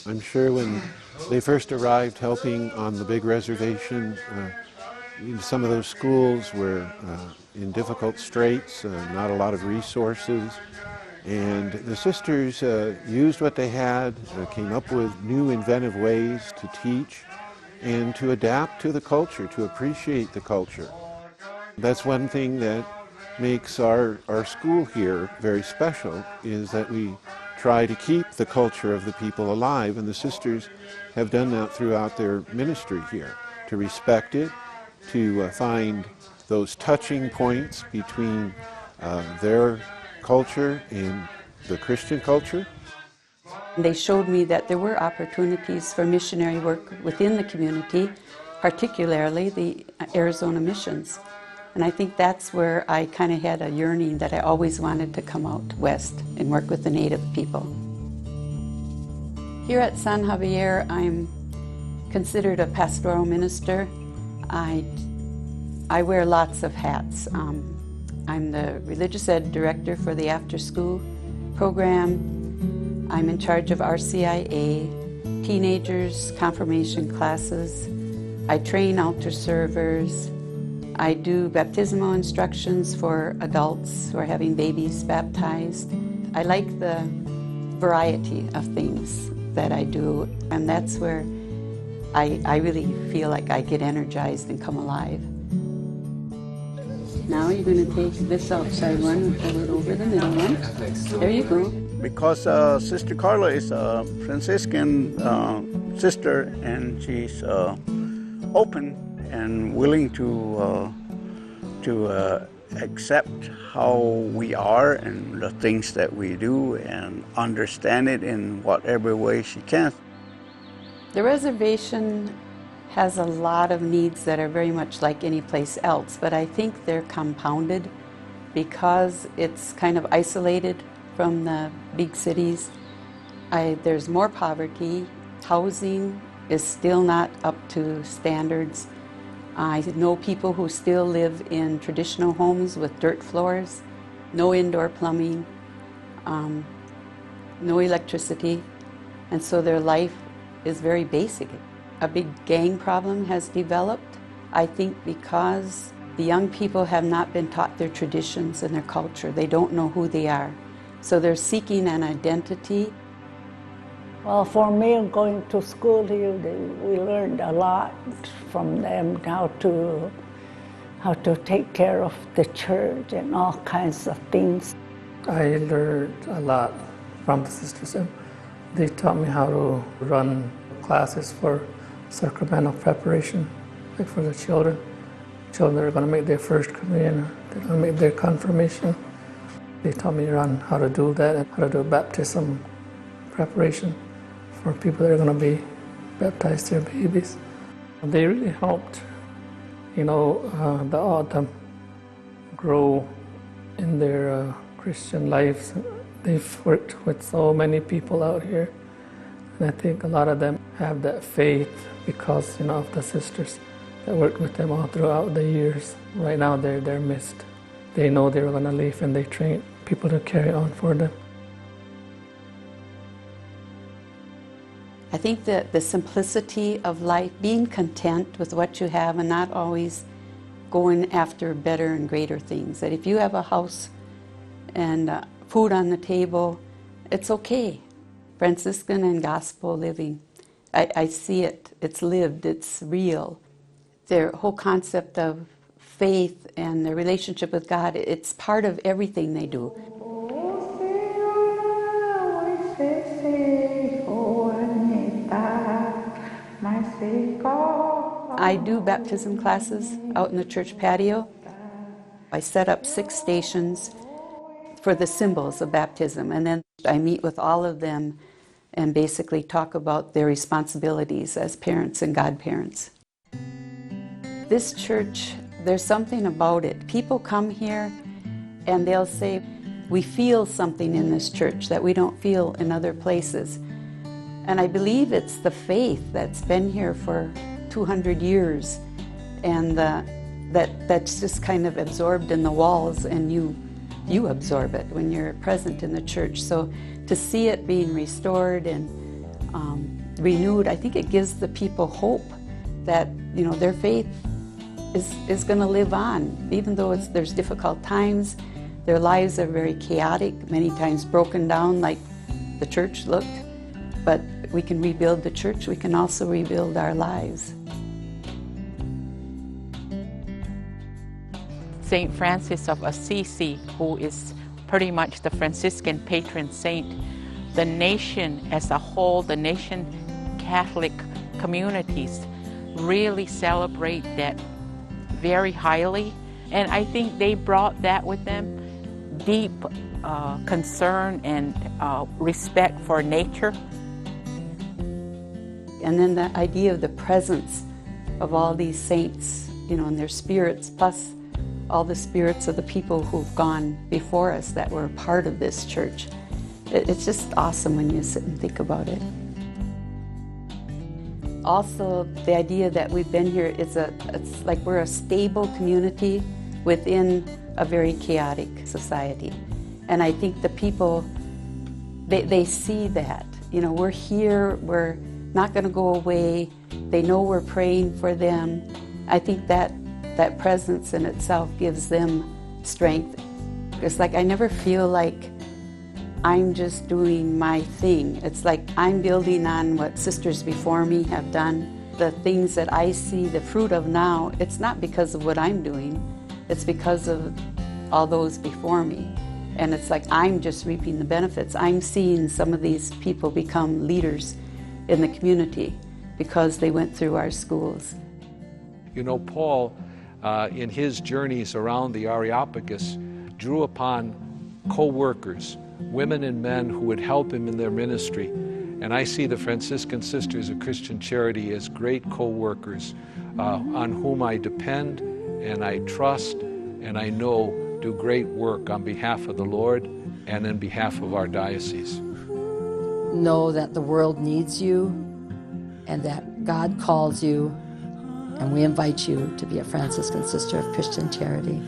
I'm sure when they first arrived helping on the big reservation, some of those schools were in difficult straits, not a lot of resources, and the sisters used what they had, came up with new inventive ways to teach and to adapt to the culture, to appreciate the culture. That's one thing that makes our school here very special, is that we try to keep the culture of the people alive, and the sisters have done that throughout their ministry here, to respect it, to find those touching points between their culture and the Christian culture. They showed me that there were opportunities for missionary work within the community, particularly the Arizona missions. And I think that's where I kind of had a yearning that I always wanted to come out west and work with the native people. Here at San Xavier, I'm considered a pastoral minister. I wear lots of hats. I'm the religious ed director for the after-school program. I'm in charge of RCIA, teenagers, confirmation classes. I train altar servers. I do baptismal instructions for adults who are having babies baptized. I like the variety of things that I do, and that's where I really feel like I get energized and come alive. Now you're going to take this outside one and pull it over the middle one. There you go. Because Sister Carla is a Franciscan sister, and she's open and willing to accept how we are and the things that we do and understand it in whatever way she can. The reservation has a lot of needs that are very much like any place else, but I think they're compounded because it's kind of isolated from the big cities. There's more poverty. Housing is still not up to standards. I know people who still live in traditional homes with dirt floors, no indoor plumbing, no electricity, and so their life is very basic. A big gang problem has developed, I think, because the young people have not been taught their traditions and their culture. They don't know who they are. So they're seeking an identity. Well, for me, going to school here, we learned a lot from them, how to take care of the church and all kinds of things. I learned a lot from the sisters. They taught me how to run classes for sacramental preparation, like for the children. Children that are going to make their first communion, they're going to make their confirmation. They taught me how to do that and how to do baptism preparation for people that are going to be baptized, their babies. They really helped, the autumn grow in their Christian lives. They've worked with so many people out here, and I think a lot of them have that faith because, of the sisters that worked with them all throughout the years. Right now they're missed. They know they were going to leave, and they train people to carry on for them. I think that the simplicity of life, being content with what you have and not always going after better and greater things. That if you have a house and food on the table, it's okay. Franciscan and gospel living. I see it. It's lived. It's real. Their whole concept of faith and their relationship with God, it's part of everything they do. I do baptism classes out in the church patio. I set up 6 stations for the symbols of baptism, and then I meet with all of them and basically talk about their responsibilities as parents and godparents. This church, there's something about it. People come here and they'll say, we feel something in this church that we don't feel in other places. And I believe it's the faith that's been here for 200 years, and that's just kind of absorbed in the walls, and you absorb it when you're present in the church. So to see it being restored and renewed, I think it gives the people hope that, you know, their faith is going to live on. Even though there's difficult times, their lives are very chaotic, many times broken down like the church looked. But we can rebuild the church, we can also rebuild our lives. St. Francis of Assisi, who is pretty much the Franciscan patron saint, the nation as a whole, the nation Catholic communities really celebrate that very highly. And I think they brought that with them, deep concern and respect for nature. And then the idea of the presence of all these saints, you know, and their spirits, plus all the spirits of the people who've gone before us that were part of this church. It's just awesome when you sit and think about it. Also, the idea that we've been here it's like we're a stable community within a very chaotic society. And I think the people, they see that. You know, we're here, we're not going to go away. They know we're praying for them. I think that presence in itself gives them strength. It's like I never feel like I'm just doing my thing. It's like I'm building on what sisters before me have done. The things that I see the fruit of now, it's not because of what I'm doing. It's because of all those before me. And it's like I'm just reaping the benefits. I'm seeing some of these people become leaders in the community because they went through our schools. You know, Paul, in his journeys around the Areopagus, drew upon co-workers, women and men who would help him in their ministry. And I see the Franciscan Sisters of Christian Charity as great co-workers on whom I depend and I trust and I know do great work on behalf of the Lord and in behalf of our diocese. Know that the world needs you and that God calls you, and we invite you to be a Franciscan Sister of Christian Charity.